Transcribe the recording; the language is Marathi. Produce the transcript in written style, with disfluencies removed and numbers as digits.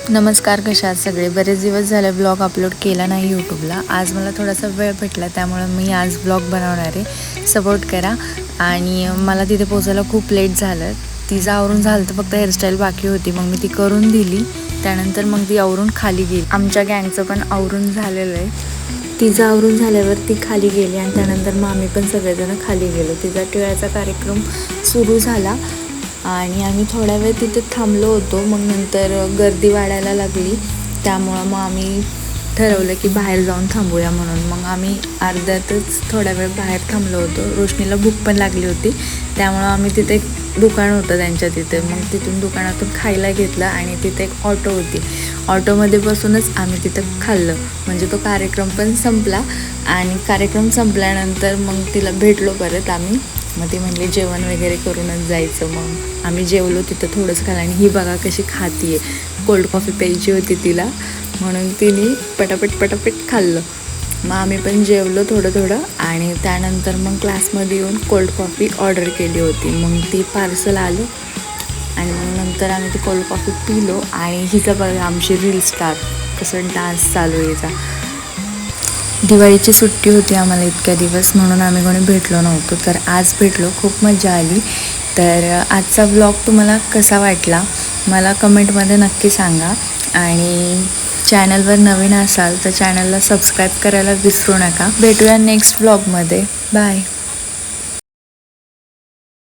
नमस्कार, कशा आहात सगळे? बरेच दिवस झाले ब्लॉग अपलोड केला नाही यूट्यूबला. आज मला थोडासा वेळ भेटला, त्यामुळे मी आज ब्लॉग बनवणार आहे. सपोर्ट करा. आणि मला तिथे पोचायला खूप लेट झालं. तिचं आवरून झालं तर फक्त हेअरस्टाईल बाकी होती, मग मी ती करून दिली. त्यानंतर मग ती आवरून खाली गेली. आमच्या गँगचं पण आवरून झालेलं आहे. तिचं आवरून झाल्यावर ती खाली गेली आणि त्यानंतर मग आम्ही पण सगळेजण खाली गेलो. तिचा टिळाचा कार्यक्रम सुरू झाला आणि आम्ही थोडा वेळ तिथे थांबलो होतो. मग नंतर गर्दी वाढायला लागली, त्यामुळं मग आम्ही ठरवलं की बाहेर जाऊन थांबूया म्हणून. मग आम्ही अर्ध्यातच थोडा वेळ बाहेर थांबलो होतो. रोशनीला भूक पण लागली होती, त्यामुळं आम्ही तिथे एक दुकान होतं त्यांच्या तिथे, मग तिथून दुकानातून खायला घेतलं आणि तिथे एक ऑटो होती. ऑटोमध्ये बसूनच आम्ही तिथं खाल्लं. म्हणजे तो कार्यक्रम पण संपला आणि कार्यक्रम संपल्यानंतर मग तिला भेटलो परत आम्ही. मग ती म्हणली जेवण वगैरे करूनच जायचं. मग आम्ही जेवलो तिथं थोडंसं खाल्लं. आणि ही बघा कशी खाती आहे. कोल्ड कॉफी प्यायची होती तिला, म्हणून तिने पटापट खाल्लं. मग आम्ही पण जेवलो थोडं आणि त्यानंतर मग क्लासमध्ये येऊन कोल्ड कॉफी ऑर्डर केली होती. मग ती पार्सल आलं आणि मग नंतर आम्ही ती कोल्ड कॉफी पिलो. आणि हिचा बघा आमची रील स्टार कसं डान्स चालू आहे हिचा. दिवाळीची सुट्टी होती आम्हाला इतक्या दिवस, म्हणून आम्ही कोणी भेटलो नव्हतो. तर आज भेटलो, खूप मजा आली. तर आजचा ब्लॉग तुम्हाला कसा वाटला मला कमेंटमध्ये नक्की सांगा. आणि चॅनलवर नवीन असाल तर चॅनलला सबस्क्राईब करायला विसरू नका. भेटूया नेक्स्ट ब्लॉगमध्ये. बाय.